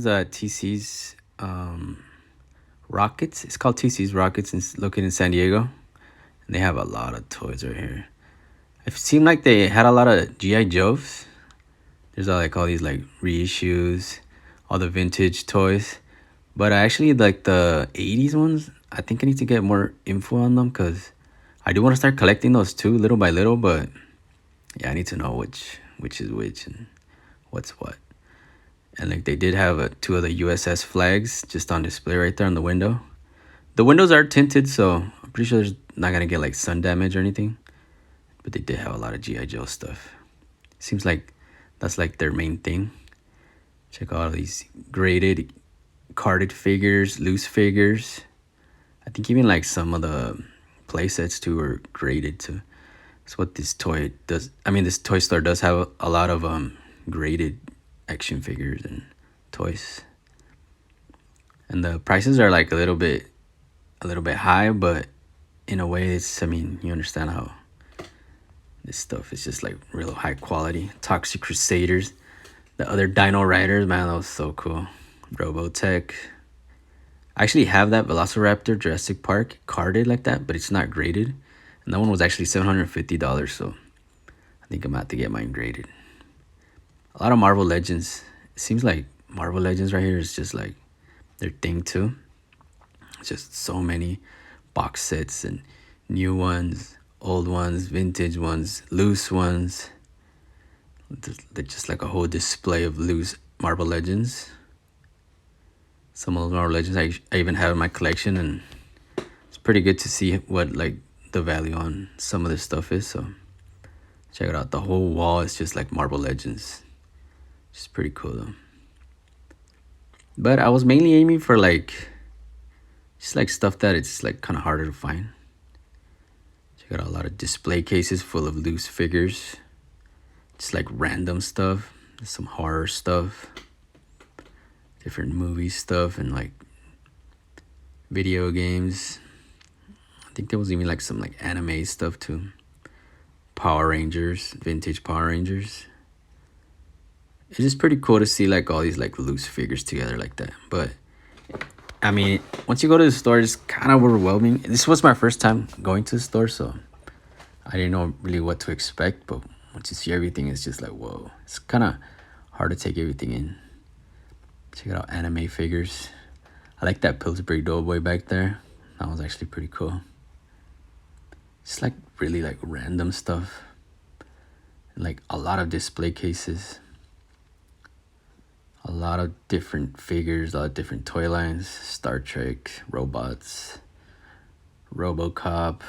is TC's Rockets. It's called TC's Rockets and it's located in San Diego. And they have a lot of toys right here. It seemed like they had a lot of GI Joes. There's like all these like reissues, all the vintage toys. But I actually like the 80s ones. I think I need to get more info on them because I do want to start collecting those too, little by little. But yeah, I need to know which is which and what's what. And like they did have two of the USS flags just on display right there on the window. The windows are tinted, so I'm pretty sure there's not gonna get like sun damage or anything. But they did have a lot of GI Joe stuff. Seems like that's like their main thing. Check out all these graded, carded figures, loose figures. I think even like some of the play sets too are graded too. That's what this toy does. I mean, this toy store does have a lot of graded action figures and toys. And the prices are like a little bit high, but in a way it's, I mean, you understand how this stuff is just like real high quality. Toxic Crusaders, the other Dino Riders, man, that was so cool. Robotech. I actually have that Velociraptor Jurassic Park carded like that, but it's not graded. And that one was actually $750, so I think I'm about to get mine graded. A lot of Marvel Legends. It seems like Marvel Legends right here is just like their thing too. It's just so many box sets and new ones, old ones, vintage ones, loose ones. They're just like a whole display of loose Marvel Legends. Some of those Marvel Legends I even have in my collection, and it's pretty good to see what like the value on some of this stuff is. So check it out. The whole wall is just like Marvel Legends. It's pretty cool though. But I was mainly aiming for like just like stuff that it's like kind of harder to find. Check out a lot of display cases full of loose figures. Just like random stuff. There's some horror stuff. Different movie stuff and like video games. I think there was even like some like anime stuff too. Power Rangers, vintage Power Rangers. It's just pretty cool to see like all these like loose figures together like that. But I mean, once you go to the store, it's kind of overwhelming. This was my first time going to the store, so I didn't know really what to expect. But once you see everything, it's just like, whoa. It's kind of hard to take everything in. Check out anime figures. I like that Pillsbury Doughboy back there. That was actually pretty cool. It's like really like random stuff. And like a lot of display cases. A lot of different figures, a lot of different toy lines. Star Trek, robots, RoboCop,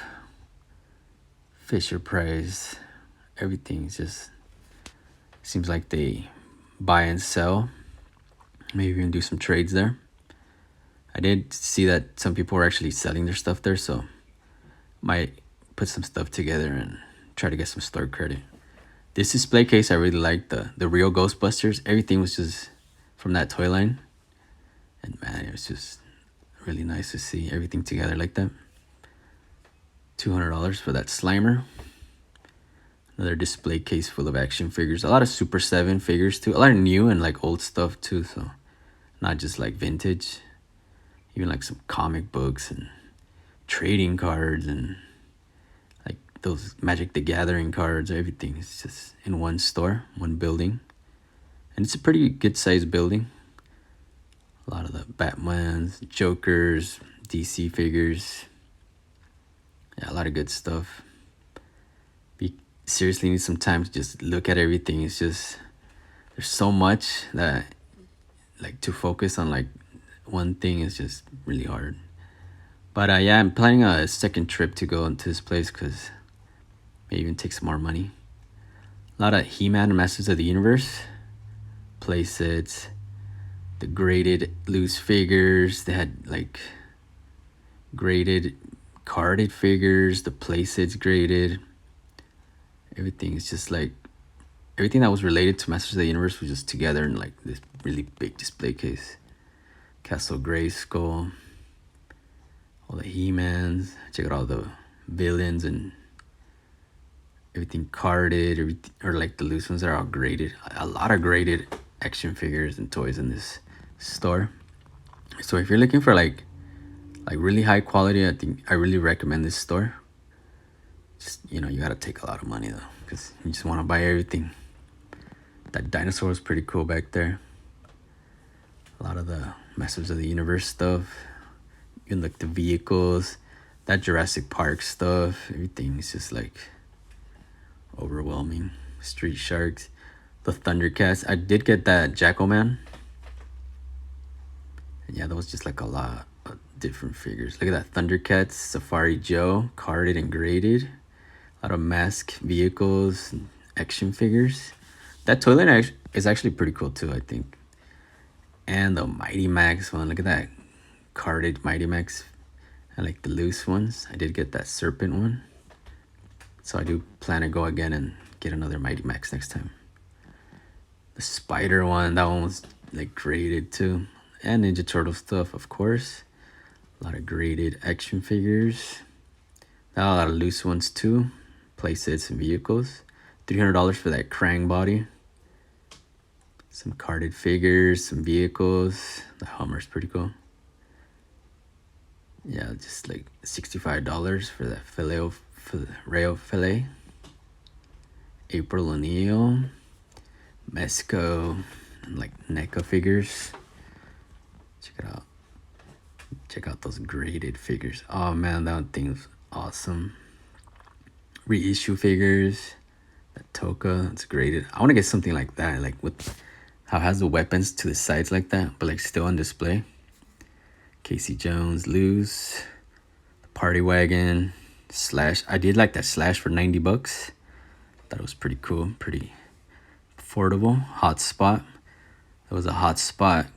Fisher Price. Everything's just seems like they buy and sell. Maybe even do some trades there. I did see that some people were actually selling their stuff there, so might put some stuff together and try to get some store credit. This display case I really liked, the real Ghostbusters. Everything was just from that toy line. And man, it was just really nice to see everything together like that. $200 for that Slimer. Another display case full of action figures. A lot of Super 7 figures too. A lot of new and like old stuff too, so not just like vintage. Even like some comic books and trading cards and like those Magic the Gathering cards. Everything is just in one store, one building. And it's a pretty good sized building. A lot of the Batmans, Jokers, DC figures. Yeah, a lot of good stuff. Seriously need some time to just look at everything. It's just, there's so much that like to focus on like one thing is just really hard. But yeah, I'm planning a second trip to go into this place because maybe even take some more money. A lot of He-Man and Masters of the Universe play sets, the graded loose figures. They had like graded carded figures, the play sets graded. Everything is just like, everything that was related to Masters of the Universe was just together in like this really big display case. Castle Grayskull, all the He-Mans. Check out all the villains and everything carded, or like the loose ones are all graded. A lot of graded action figures and toys in this store. So if you're looking for like really high quality, I think I really recommend this store. Just, you know, you gotta take a lot of money though, because you just want to buy everything. That dinosaur was pretty cool back there. A lot of the Masters of the Universe stuff. Even like the vehicles, that Jurassic Park stuff, everything is just like overwhelming. Street Sharks, the Thundercats. I did get that Jackalman. And yeah, that was just like a lot of different figures. Look at that Thundercats, Safari Joe, carded and graded. A lot of mask vehicles, action figures. That toilet is actually pretty cool too, I think. And the Mighty Max one. Look at that carded Mighty Max. I like the loose ones. I did get that serpent one. So I do plan to go again and get another Mighty Max next time. The spider one, that one was like graded too. And Ninja Turtle stuff, of course. A lot of graded action figures. A lot of loose ones too. Playsets and vehicles. $300 for that Krang body. Some carded figures, some vehicles. The Hummer's pretty cool. Yeah, just like $65 for that Rayo Filet. April O'Neil. Mesco. And like NECA figures. Check it out. Check out those graded figures. Oh man, that thing's awesome. Reissue figures. That Toka, it's graded. I want to get something like that, like with how it has the weapons to the sides like that, but like still on display. Casey Jones, loose. The Party Wagon, Slash. I did like that Slash for $90. Thought it was pretty cool, pretty affordable. Hot Spot. There was a Hot Spot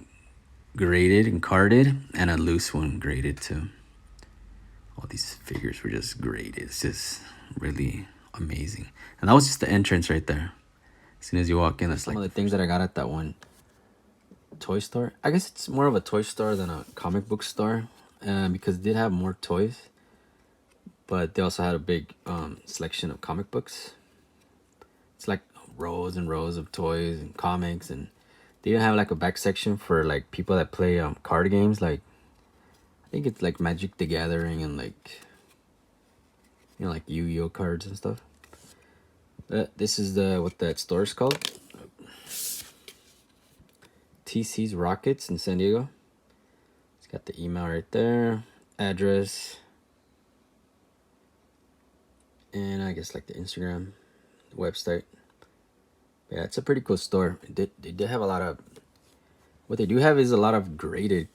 graded and carded, and a loose one graded too. All these figures were just graded. It's just really amazing. And that was just the entrance right there. As soon as you walk in, that's like one of the things that I got at that one toy store. I guess it's more of a toy store than a comic book store, because it did have more toys, but they also had a big selection of comic books. It's like rows and rows of toys and comics, and they even have like a back section for like people that play card games. Like I think it's like Magic the Gathering and like, you know, like Yu-Gi-Oh cards and stuff. This is what that store is called. TCSROCKETS in San Diego. It's got the email right there, address, and I guess like the Instagram, the website. Yeah, it's a pretty cool store. They did have a lot of, what they do have is a lot of graded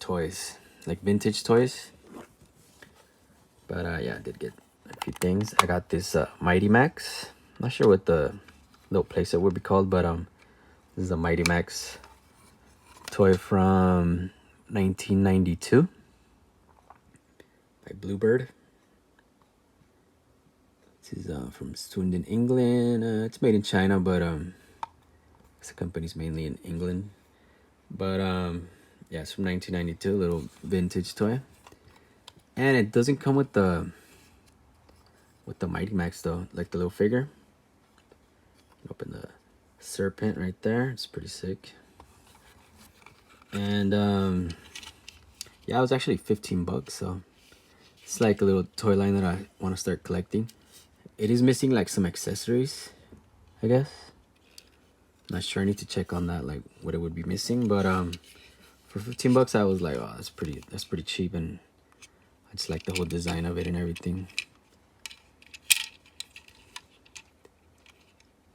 toys, like vintage toys. But yeah, I did get a few things. I got this Mighty Max. I'm not sure what the little playset would be called, but this is a Mighty Max toy from 1992 by Bluebird. This is from Swindon, England. It's made in China, but the company's mainly in England. But yeah, it's from 1992, little vintage toy. And it doesn't come with the Mighty Max though, like the little figure. Open the serpent right there. It's pretty sick. And yeah, it was actually $15, so it's like a little toy line that I want to start collecting. It is missing like some accessories, I guess. Not sure. I need to check on that, like what it would be missing. But for $15, I was like, oh, that's pretty cheap, and I just like the whole design of it and everything.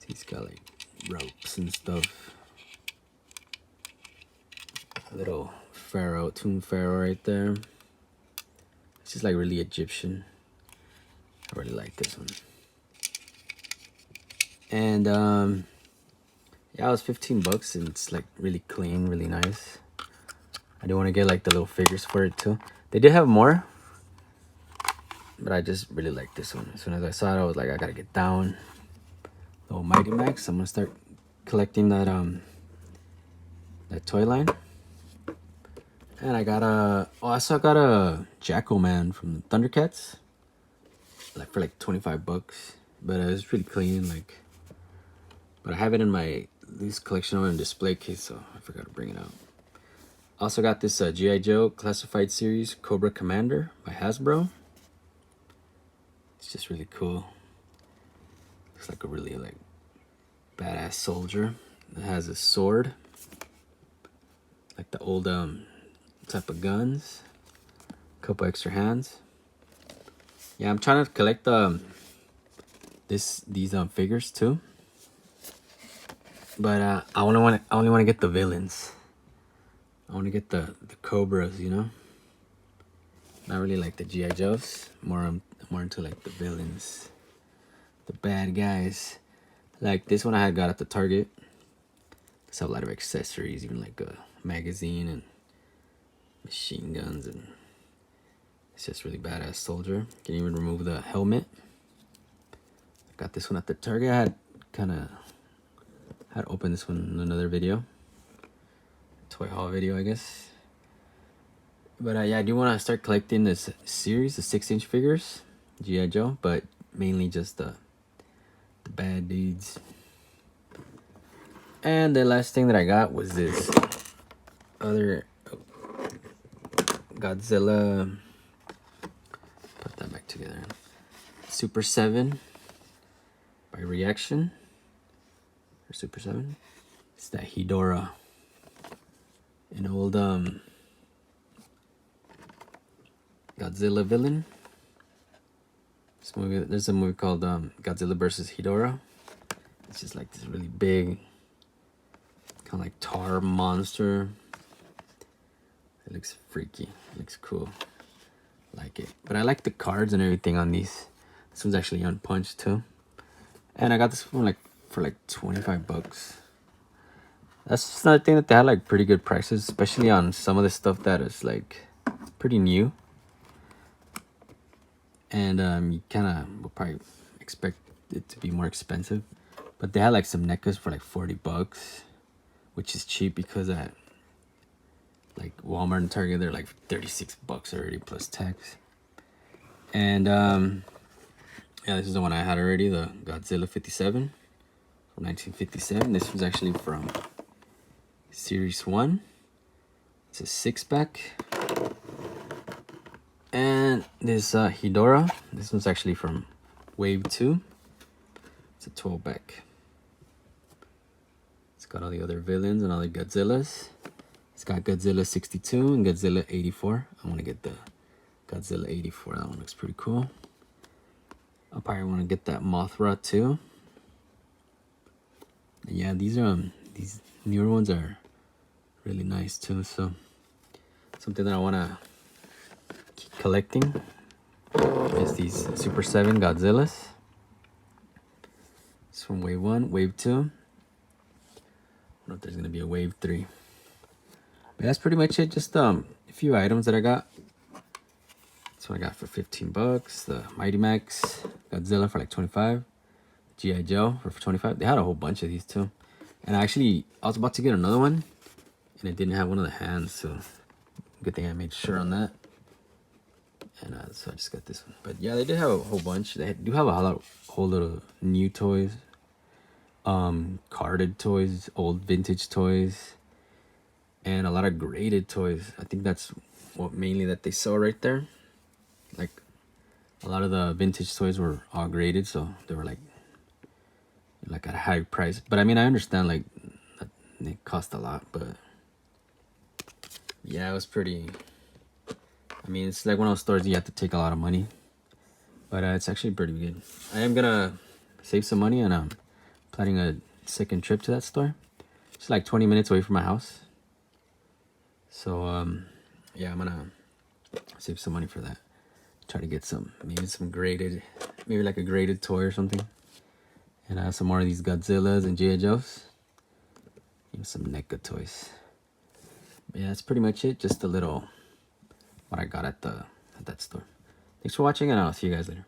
He's got like ropes and stuff. A little pharaoh, tomb pharaoh right there. It's just like really Egyptian. I really like this one. And yeah, it was $15, and it's like really clean, really nice. I do want to get like the little figures for it too. They did have more, but I just really like this one. As soon as I saw it, I was like, I gotta get down. Little Mighty Max. I'm gonna start collecting that that toy line. And I got I also got a Jackalman from Thundercats, like for like $25, but it's really clean. Like, but I have it in my this collection over in display case, so I forgot to bring it out. Also got this G.I. Joe Classified Series Cobra Commander by Hasbro. It's just really cool. Looks like a really like badass soldier. It has a sword, like the old type of guns. A couple extra hands. Yeah, I'm trying to collect these figures too. But I only want to get the villains. I want to get the Cobras, you know. Not really like the GI Joes. More into like the villains, the bad guys. Like this one I had got at the Target. It's a lot of accessories, even like a magazine and machine guns, and it's just really badass soldier. Can even remove the helmet. Got this one at the Target. I had opened this one in another video, toy haul video, I guess. But yeah, I do want to start collecting this series, the 6-inch figures, G.I. Joe, but mainly just the bad dudes. And the last thing that I got was this other Godzilla. Put that back together. Super 7 by Reaction. Or Super 7. It's that Hedorah. An old Godzilla villain. This movie, there's a movie called Godzilla vs. Hedorah. It's just like this really big, kind of like tar monster. It looks freaky. It looks cool. Like it. But I like the cards and everything on these. This one's actually unpunched too. And I got this one for like 25 bucks. That's just another thing that they had like pretty good prices, especially on some of the stuff that is like pretty new. And you kind of will probably expect it to be more expensive. But they had like some NECAs for like 40 bucks, which is cheap because at like Walmart and Target, they're like 36 bucks already plus tax. And yeah, this is the one I had already, the Godzilla 57 from 1957. This was actually from Series 1. It's a 6-pack. And this Hedorah, this one's actually from Wave 2. It's a 12-pack. It's got all the other villains and all the Godzillas. It's got Godzilla 62 and Godzilla 84. I want to get the Godzilla 84. That one looks pretty cool. I'll probably want to get that Mothra too. And yeah, these newer ones are really nice too. So something that I want to keep collecting is these Super 7 Godzillas. It's from Wave 1, Wave 2. I don't know if there's gonna be a Wave 3. But that's pretty much it. Just a few items that I got. This one I got for 15 bucks. The Mighty Max Godzilla for like 25. G.I. Joe for 25. They had a whole bunch of these too. And I was about to get another one, and it didn't have one of the hands, so good thing I made sure on that. And so I just got this one. But yeah, they did have a whole bunch. They do have a whole little new toys, carded toys, old vintage toys, and a lot of graded toys. I think that's what mainly that they sell right there. Like a lot of the vintage toys were all graded, so they were like at a high price. But I mean, I understand like they cost a lot, but yeah, it was pretty. I mean, it's like one of those stores you have to take a lot of money, but it's actually pretty good. I am gonna save some money, and I'm planning a second trip to that store. It's like 20 minutes away from my house, so yeah, I'm gonna save some money for that. Try to get maybe some graded, maybe like a graded toy or something, and I have some more of these Godzillas and G.I. Joes, even some NECA toys. But yeah, that's pretty much it. Just a little what I got at that store. Thanks for watching, and I'll see you guys later.